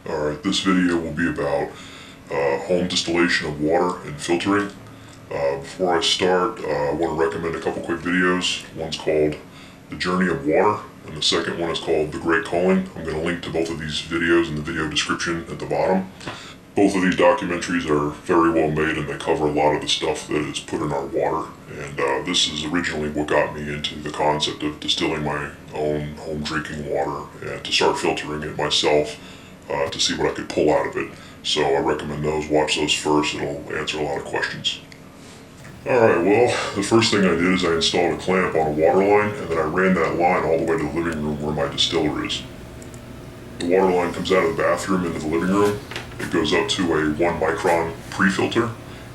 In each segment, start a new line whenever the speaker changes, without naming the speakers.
Alright, this video will be about home distillation of water and filtering. Before I start, I want to recommend a couple quick videos. One's called The Journey of Water, and the second one is called The Great Culling. I'm going to link to both of these videos in the video description at the bottom. Both of these documentaries are very well made, and they cover a lot of the stuff that is put in our water. And this is originally what got me into the concept of distilling my own home drinking water and to start filtering it myself to see what I could pull out of it. So I recommend those. Watch those first. It'll answer a lot of questions. Alright, well, the first thing I did is I installed a clamp on a water line, and then I ran that line all the way to the living room where my distiller is. The water line comes out of the bathroom into the living room. It goes up to a 1 micron pre-filter,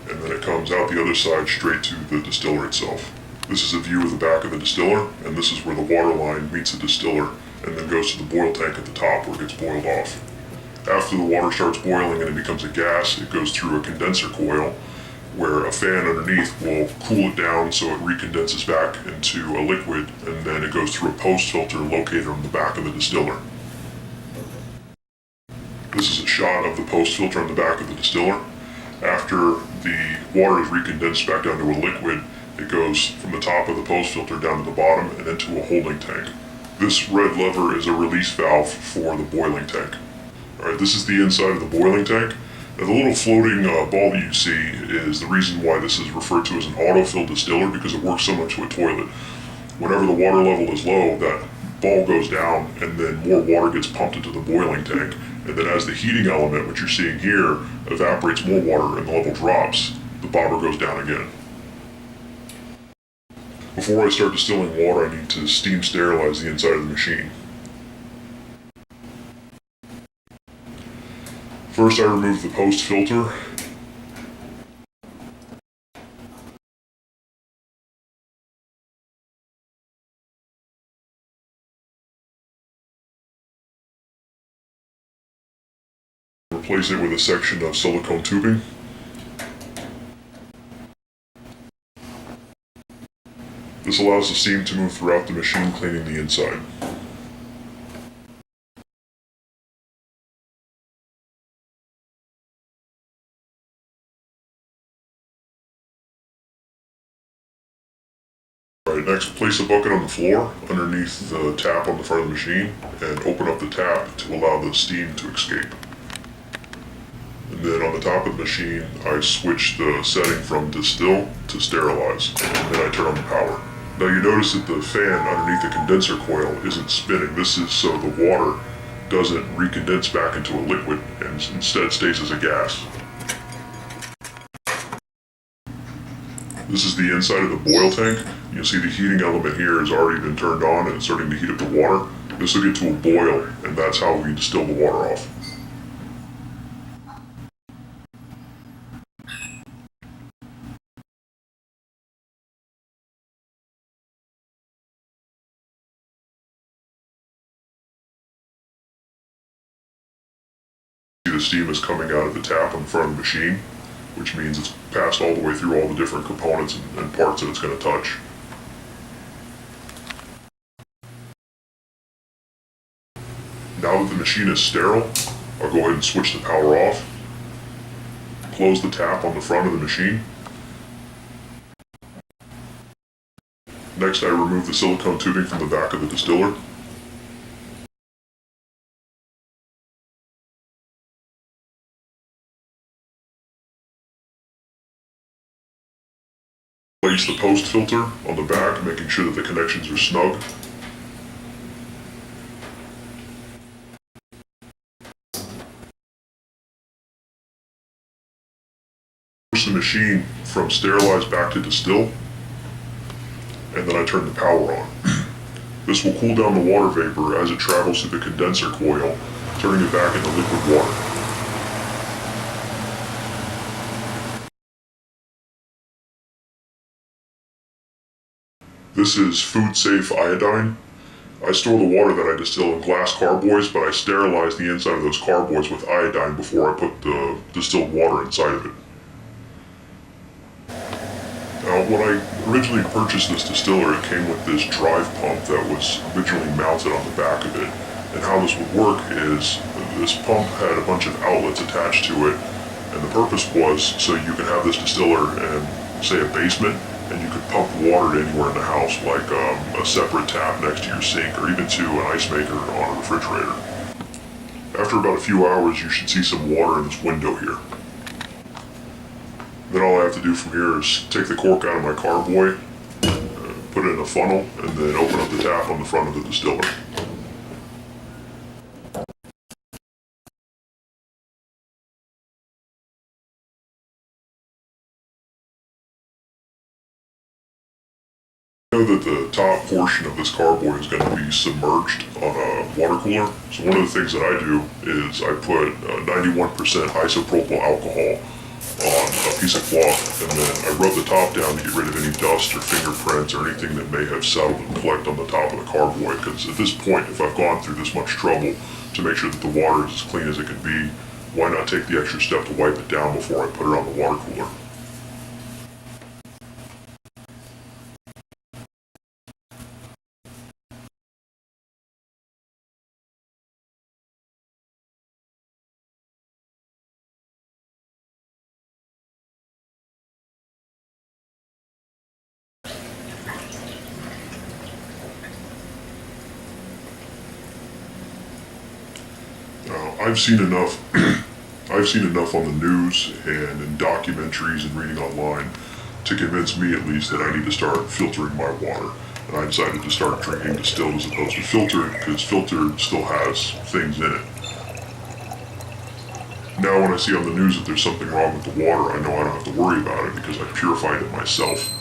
and then it comes out the other side straight to the distiller itself. This is a view of the back of the distiller, and this is where the water line meets the distiller, and then goes to the boil tank at the top where it gets boiled off. After the water starts boiling and it becomes a gas, it goes through a condenser coil, where a fan underneath will cool it down so it recondenses back into a liquid, and then it goes through a post filter located on the back of the distiller. This is a shot of the post filter on the back of the distiller. After the water is recondensed back down to a liquid, it goes from the top of the post filter down to the bottom and into a holding tank. This red lever is a release valve for the boiling tank. Alright, this is the inside of the boiling tank. Now, the little floating ball that you see is the reason why this is referred to as an autofill distiller, because it works similar to a toilet. Whenever the water level is low, that ball goes down and then more water gets pumped into the boiling tank. And then as the heating element, which you're seeing here, evaporates more water and the level drops, the bobber goes down again. Before I start distilling water, I need to steam sterilize the inside of the machine. First, I remove the post filter. Replace it with a section of silicone tubing. This allows the steam to move throughout the machine, cleaning the inside. Alright, next, place a bucket on the floor underneath the tap on the front of the machine and open up the tap to allow the steam to escape. And then on the top of the machine, I switch the setting from distill to sterilize, and then I turn on the power. Now you notice that the fan underneath the condenser coil isn't spinning. This is so the water doesn't recondense back into a liquid and instead stays as a gas. This is the inside of the boil tank. You can see the heating element here has already been turned on and it's starting to heat up the water. This will get to a boil, and that's how we distill the water off. The steam is coming out of the tap on the front of the machine, which means it's passed all the way through all the different components and parts that it's going to touch. Now that the machine is sterile, I'll go ahead and switch the power off, close the tap on the front of the machine. Next, I remove the silicone tubing from the back of the distiller. Place the post filter on the back, making sure that the connections are snug. Push the machine from sterilized back to distill, and then I turn the power on. This will cool down the water vapor as it travels through the condenser coil, turning it back into liquid water. This is food-safe iodine. I store the water that I distill in glass carboys, but I sterilize the inside of those carboys with iodine before I put the distilled water inside of it. Now, when I originally purchased this distiller, it came with this drive pump that was originally mounted on the back of it. And how this would work is This pump had a bunch of outlets attached to it, and the purpose was so you can have this distiller in, say, a basement, and you could pump water anywhere in the house, like a separate tap next to your sink, or even to an ice maker on a refrigerator. After about a few hours, you should see some water in this window here. Then all I have to do from here is take the cork out of my carboy, put it in a funnel, and then open up the tap on the front of the distiller. I know that the top portion of this carboy is going to be submerged on a water cooler. So one of the things that I do is I put 91% isopropyl alcohol on a piece of cloth, and then I rub the top down to get rid of any dust or fingerprints or anything that may have settled and collect on the top of the carboy. Because at this point, if I've gone through this much trouble to make sure that the water is as clean as it can be, why not take the extra step to wipe it down before I put it on the water cooler? I've seen enough. I've seen enough on the news and in documentaries and reading online to convince me, at least, that I need to start filtering my water. And I decided to start drinking distilled as opposed to filtered, because filtered still has things in it. Now, when I see on the news that there's something wrong with the water, I know I don't have to worry about it because I purified it myself.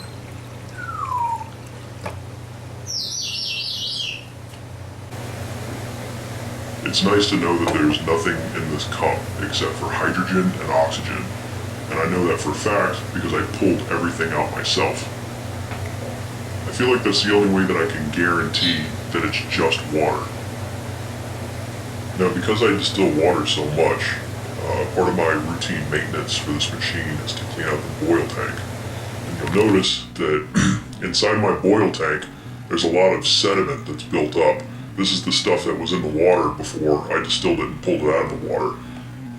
It's nice to know that there's nothing in this cup except for hydrogen and oxygen, and I know that for a fact because I pulled everything out myself. I feel like that's the only way that I can guarantee that it's just water. Now, because I distill water so much, part of my routine maintenance for this machine is to clean out the boil tank. And you'll notice that inside my boil tank, there's a lot of sediment that's built up. This is the stuff that was in the water before I distilled it and pulled it out of the water.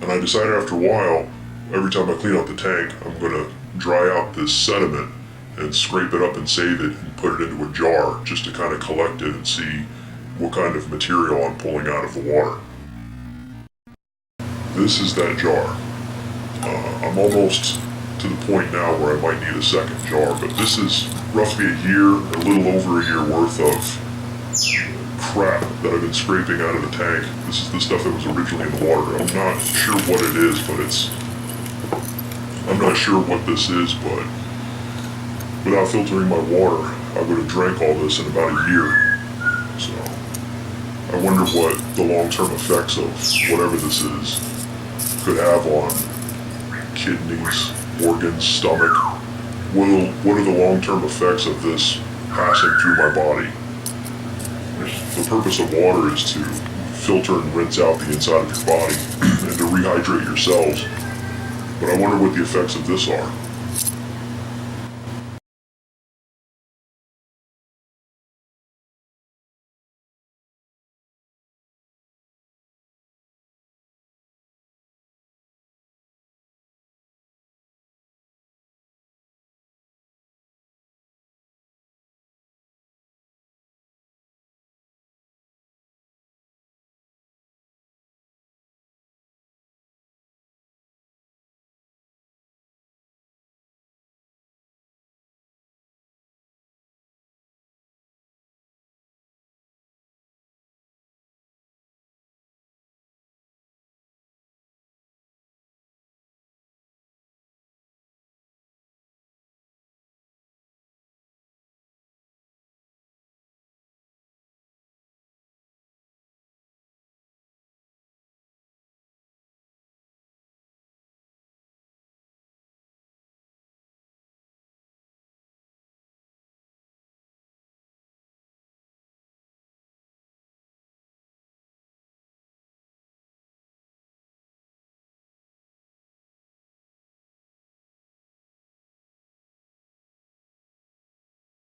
And I decided after a while, every time I clean out the tank, I'm going to dry out this sediment and scrape it up and save it and put it into a jar just to kind of collect it and see what kind of material I'm pulling out of the water. This is that jar. I'm almost to the point now where I might need a second jar, but this is roughly a little over a year worth of crap that I've been scraping out of the tank. This is the stuff that was originally in the water. I'm not sure what it is, but I'm not sure what this is, but without filtering my water, I would have drank all this in about a year. So I wonder what the long-term effects of whatever this is could have on kidneys, organs, stomach. What are the long-term effects of this passing through my body? The purpose of water is to filter and rinse out the inside of your body and to rehydrate your cells. But I wonder what the effects of this are.